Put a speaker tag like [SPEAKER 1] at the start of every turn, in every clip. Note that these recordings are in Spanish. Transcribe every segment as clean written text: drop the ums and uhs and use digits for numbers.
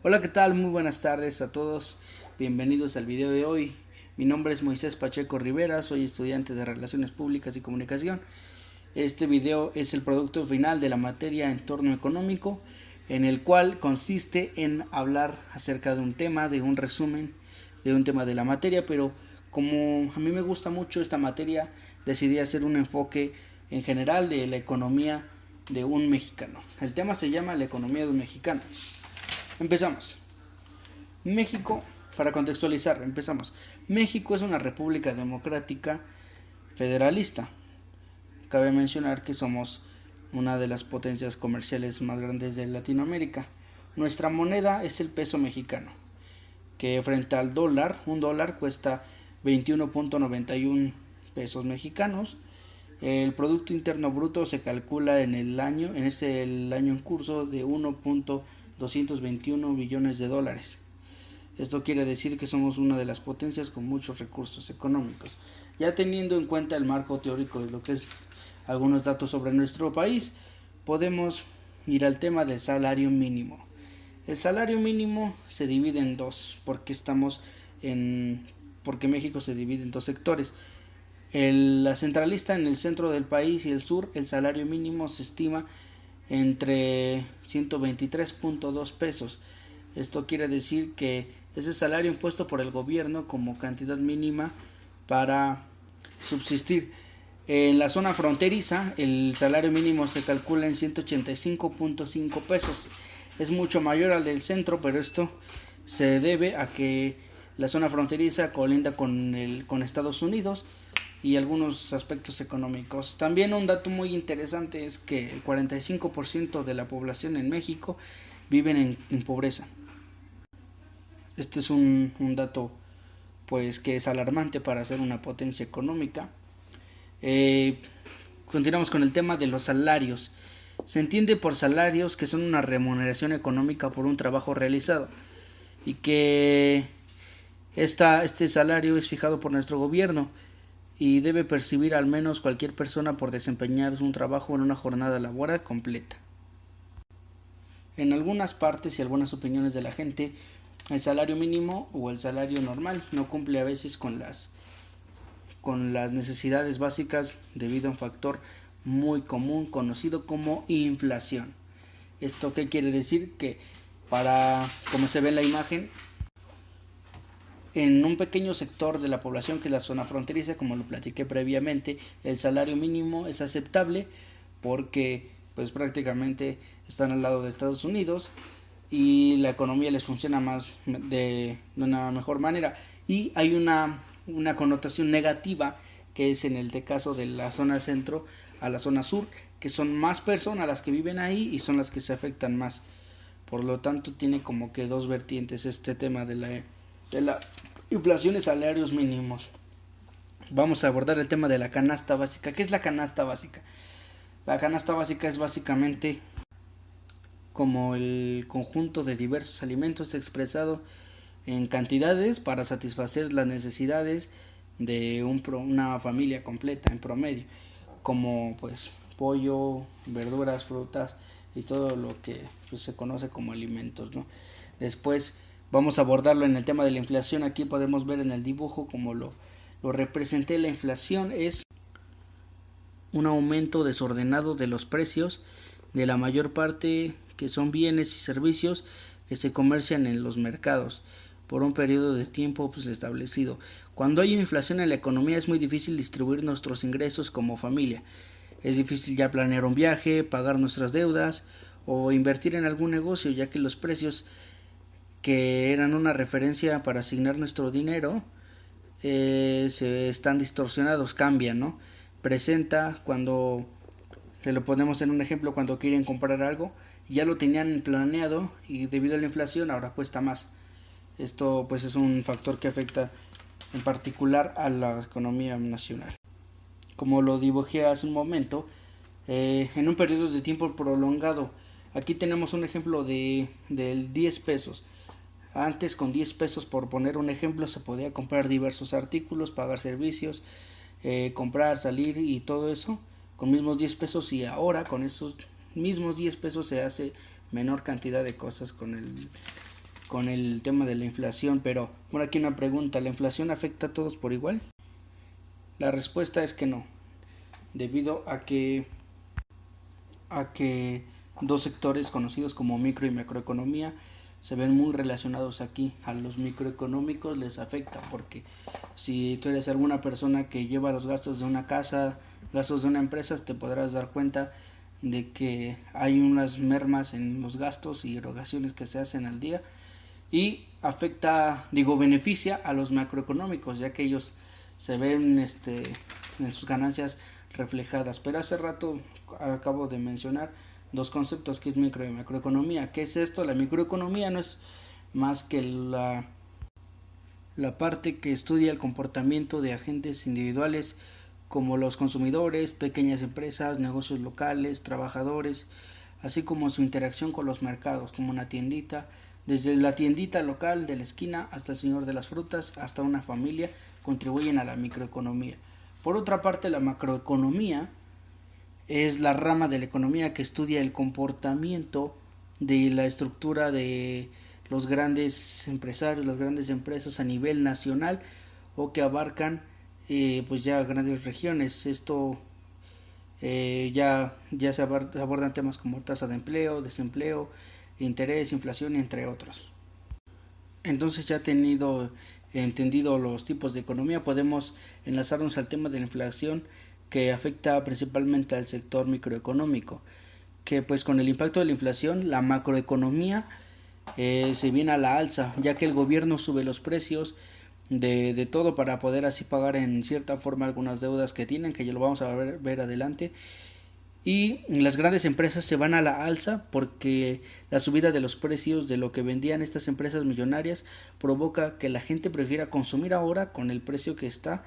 [SPEAKER 1] Hola, ¿qué tal? Muy buenas tardes a todos. Bienvenidos al video de hoy. Mi nombre es Moisés Pacheco Rivera, soy estudiante de Relaciones Públicas y Comunicación. Este video es el producto final de la materia Entorno Económico, en el cual consiste en hablar acerca de un tema, de un resumen de un tema de la materia, pero como a mí me gusta mucho esta materia, decidí hacer un enfoque en general de la economía de un mexicano. El tema se llama la economía de un mexicano. Empezamos. México, para contextualizar, empezamos. México es una república democrática federalista. Cabe mencionar que somos una de las potencias comerciales más grandes de Latinoamérica. Nuestra moneda es el peso mexicano, que frente al dólar, un dólar cuesta 21.91 pesos mexicanos. El Producto Interno Bruto se calcula el año en curso de 1.221 billones de dólares. Esto quiere decir que somos una de las potencias con muchos recursos económicos. Ya teniendo en cuenta el marco teórico de lo que es algunos datos sobre nuestro país, podemos ir al tema del salario mínimo. El salario mínimo se divide en dos, porque México se divide en dos sectores. La centralista en el centro del país y el sur, el salario mínimo se estima entre 123.2 pesos. Esto quiere decir que es el salario impuesto por el gobierno como cantidad mínima para subsistir. En la zona fronteriza, el salario mínimo se calcula en 185.5 pesos. Es mucho mayor al del centro, pero esto se debe a que la zona fronteriza colinda con Estados Unidos y algunos aspectos económicos. También un dato muy interesante es que el 45% de la población en México viven en pobreza. Este es un dato pues que es alarmante para ser una potencia económica. Eh, Continuamos con el tema de los salarios. Se entiende por salarios que son una remuneración económica por un trabajo realizado y que este salario es fijado por nuestro gobierno y debe percibir al menos cualquier persona por desempeñar un trabajo en una jornada laboral completa. En algunas partes y algunas opiniones de la gente, el salario mínimo o el salario normal no cumple a veces con las necesidades básicas debido a un factor muy común conocido como inflación. ¿Esto qué quiere decir? Que como se ve en la imagen, en un pequeño sector de la población que es la zona fronteriza, como lo platiqué previamente, el salario mínimo es aceptable porque pues prácticamente están al lado de Estados Unidos y la economía les funciona más de una mejor manera, y hay una connotación negativa que es en el caso de la zona centro a la zona sur, que son más personas las que viven ahí y son las que se afectan más. Por lo tanto tiene como que dos vertientes este tema de la inflación y salarios mínimos. Vamos a abordar el tema de la canasta básica. ¿Qué es la canasta básica? La canasta básica es básicamente como el conjunto de diversos alimentos expresado en cantidades para satisfacer las necesidades de una familia completa en promedio, como pues pollo, verduras, frutas y todo lo que pues, se conoce como alimentos, ¿no? Después vamos a abordarlo en el tema de la inflación. Aquí podemos ver en el dibujo como lo representé. La inflación es un aumento desordenado de los precios de la mayor parte que son bienes y servicios que se comercian en los mercados por un periodo de tiempo pues, establecido. Cuando hay inflación en la economía es muy difícil distribuir nuestros ingresos como familia. Es difícil ya planear un viaje, pagar nuestras deudas o invertir en algún negocio, ya que los precios que eran una referencia para asignar nuestro dinero se están distorsionados, cambian, ¿no? Presenta cuando, que lo ponemos en un ejemplo, cuando quieren comprar algo, ya lo tenían planeado y debido a la inflación ahora cuesta más. Esto pues es un factor que afecta en particular a la economía nacional. Como lo dibujé hace un momento, en un periodo de tiempo prolongado, aquí tenemos un ejemplo del 10 pesos. Antes con 10 pesos, por poner un ejemplo, se podía comprar diversos artículos, pagar servicios, comprar, salir y todo eso con mismos 10 pesos, y ahora con esos mismos 10 pesos se hace menor cantidad de cosas con el tema de la inflación, pero por aquí una pregunta, ¿la inflación afecta a todos por igual? La respuesta es que no, debido a que dos sectores conocidos como micro y macroeconomía se ven muy relacionados aquí. A los microeconómicos les afecta porque si tú eres alguna persona que lleva los gastos de una casa, gastos de una empresa, te podrás dar cuenta de que hay unas mermas en los gastos y erogaciones que se hacen al día, y beneficia a los macroeconómicos, ya que ellos se ven en sus ganancias reflejadas. Pero hace rato acabo de mencionar dos conceptos, que es micro y macroeconomía. ¿Qué es esto? La microeconomía no es más que la parte que estudia el comportamiento de agentes individuales como los consumidores, pequeñas empresas, negocios locales, trabajadores, así como su interacción con los mercados, como una tiendita, desde la tiendita local de la esquina hasta el señor de las frutas, hasta una familia, contribuyen a la microeconomía. Por otra parte, la macroeconomía es la rama de la economía que estudia el comportamiento de la estructura de los grandes empresarios, las grandes empresas a nivel nacional, o que abarcan pues ya grandes regiones. Esto ya se abordan temas como tasa de empleo, desempleo, interés, inflación, entre otros. Entonces, ya tenido entendido los tipos de economía, podemos enlazarnos al tema de la inflación, que afecta principalmente al sector microeconómico, que pues con el impacto de la inflación la macroeconomía se viene a la alza, ya que el gobierno sube los precios de todo para poder así pagar en cierta forma algunas deudas que tienen, que ya lo vamos a ver adelante. Y las grandes empresas se van a la alza porque la subida de los precios de lo que vendían estas empresas millonarias provoca que la gente prefiera consumir ahora con el precio que está,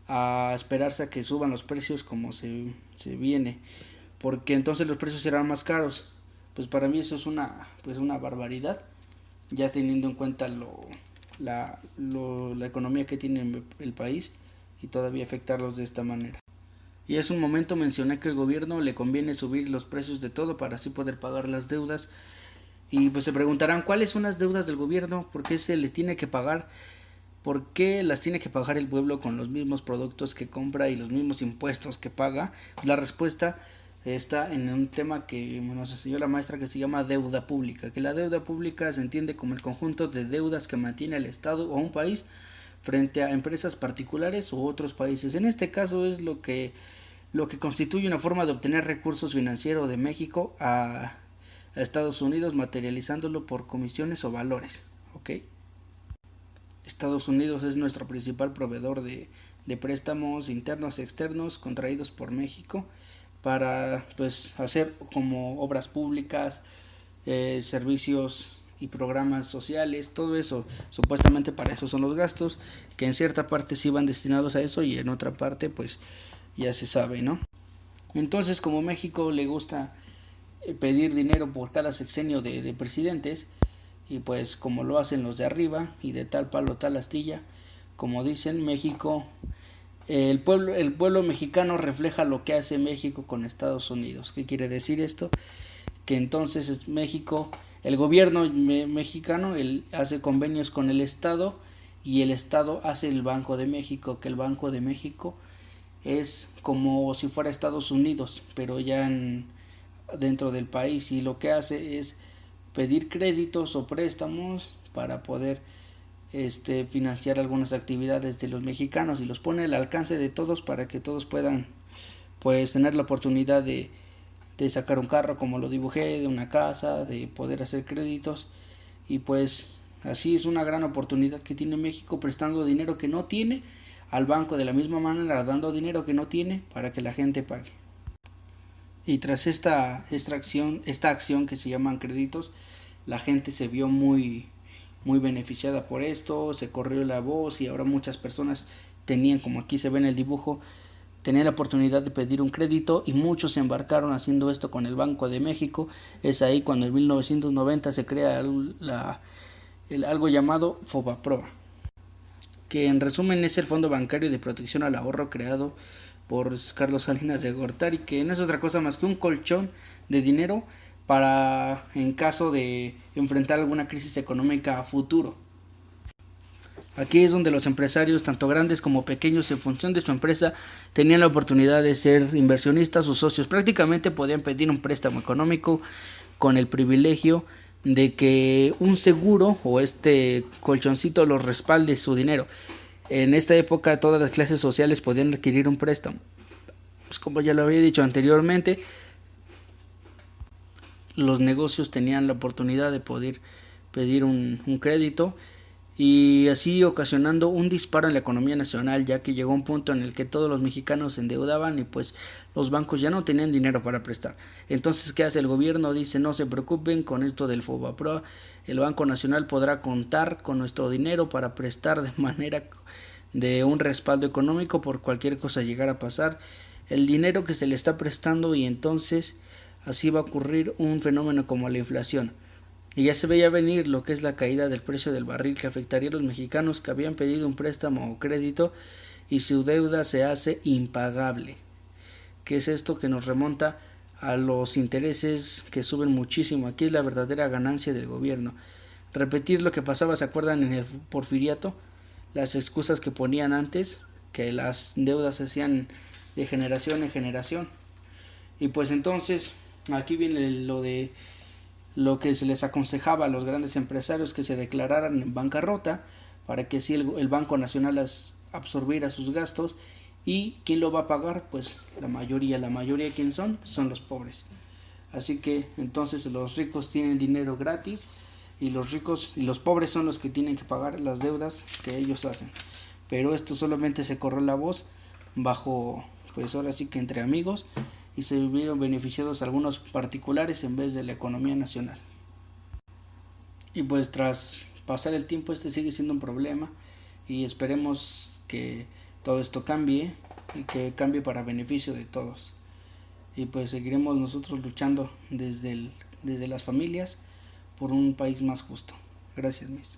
[SPEAKER 1] a esperarse a que suban los precios como se viene, porque entonces los precios serán más caros. Pues para mí eso es una barbaridad, ya teniendo en cuenta la economía que tiene el país, y todavía afectarlos de esta manera. Y hace un momento mencioné que al gobierno le conviene subir los precios de todo para así poder pagar las deudas. Y pues se preguntarán, ¿cuáles son las deudas del gobierno? ¿Por qué se le tiene que pagar? ¿Por qué las tiene que pagar el pueblo con los mismos productos que compra y los mismos impuestos que paga? La respuesta está en un tema que nos enseñó la maestra, que se llama deuda pública. Que la deuda pública se entiende como el conjunto de deudas que mantiene el Estado o un país frente a empresas particulares u otros países. En este caso es lo que constituye una forma de obtener recursos financieros de México a Estados Unidos, materializándolo por comisiones o valores. ¿Ok? Estados Unidos es nuestro principal proveedor de préstamos internos y externos contraídos por México para pues hacer como obras públicas, servicios y programas sociales, todo eso. Supuestamente para eso son los gastos, que en cierta parte sí van destinados a eso y en otra parte pues ya se sabe, ¿no? Entonces, como México le gusta pedir dinero por cada sexenio de presidentes, y pues como lo hacen los de arriba y de tal palo tal astilla, como dicen, México, el pueblo mexicano refleja lo que hace México con Estados Unidos. ¿Qué quiere decir esto? Que entonces es México, el gobierno mexicano hace convenios con el Estado, y el Estado hace el Banco de México, que el Banco de México es como si fuera Estados Unidos, pero ya dentro del país, y lo que hace es pedir créditos o préstamos para poder financiar algunas actividades de los mexicanos, y los pone al alcance de todos para que todos puedan pues tener la oportunidad de sacar un carro, como lo dibujé, de una casa, de poder hacer créditos. Y pues así es una gran oportunidad que tiene México, prestando dinero que no tiene al banco, de la misma manera dando dinero que no tiene para que la gente pague. Y tras esta acción que se llaman créditos, la gente se vio muy beneficiada por esto, se corrió la voz, y ahora muchas personas tenían, como aquí se ve en el dibujo, tenían la oportunidad de pedir un crédito, y muchos se embarcaron haciendo esto con el Banco de México. Es ahí cuando en 1990 se crea algo llamado FOBAPROA, que en resumen es el Fondo Bancario de Protección al Ahorro, creado por Carlos Salinas de Gortari, que no es otra cosa más que un colchón de dinero para en caso de enfrentar alguna crisis económica a futuro. Aquí es donde los empresarios, tanto grandes como pequeños, en función de su empresa, tenían la oportunidad de ser inversionistas o socios. Prácticamente podían pedir un préstamo económico con el privilegio de que un seguro o este colchoncito los respalde su dinero. En esta época todas las clases sociales podían adquirir un préstamo. Pues como ya lo había dicho anteriormente, los negocios tenían la oportunidad de poder pedir un crédito y así ocasionando un disparo en la economía nacional, ya que llegó un punto en el que todos los mexicanos se endeudaban y pues los bancos ya no tenían dinero para prestar. Entonces, ¿qué hace el gobierno? Dice: no se preocupen con esto del FOBAPROA, el Banco Nacional podrá contar con nuestro dinero para prestar de manera de un respaldo económico por cualquier cosa llegara a pasar, el dinero que se le está prestando, y entonces así va a ocurrir un fenómeno como la inflación. Y ya se veía venir lo que es la caída del precio del barril, que afectaría a los mexicanos que habían pedido un préstamo o crédito y su deuda se hace impagable. ¿Qué es esto? Que nos remonta a los intereses que suben muchísimo. Aquí es la verdadera ganancia del gobierno. Repetir lo que pasaba, ¿se acuerdan en el porfiriato? Las excusas que ponían antes, que las deudas se hacían de generación en generación. Y pues entonces aquí viene lo que se les aconsejaba a los grandes empresarios, que se declararan en bancarrota para que así el Banco Nacional absorbiera sus gastos. ¿Y quién lo va a pagar? Pues la mayoría. ¿Quién son? Son los pobres. Así que entonces los ricos tienen dinero gratis y los pobres son los que tienen que pagar las deudas que ellos hacen. Pero esto solamente se corrió la voz bajo, pues ahora sí que entre amigos, y se vieron beneficiados algunos particulares en vez de la economía nacional. Y pues tras pasar el tiempo este sigue siendo un problema y esperemos que todo esto cambie y que cambie para beneficio de todos. Y pues seguiremos nosotros luchando desde las familias por un país más justo. Gracias, Miss.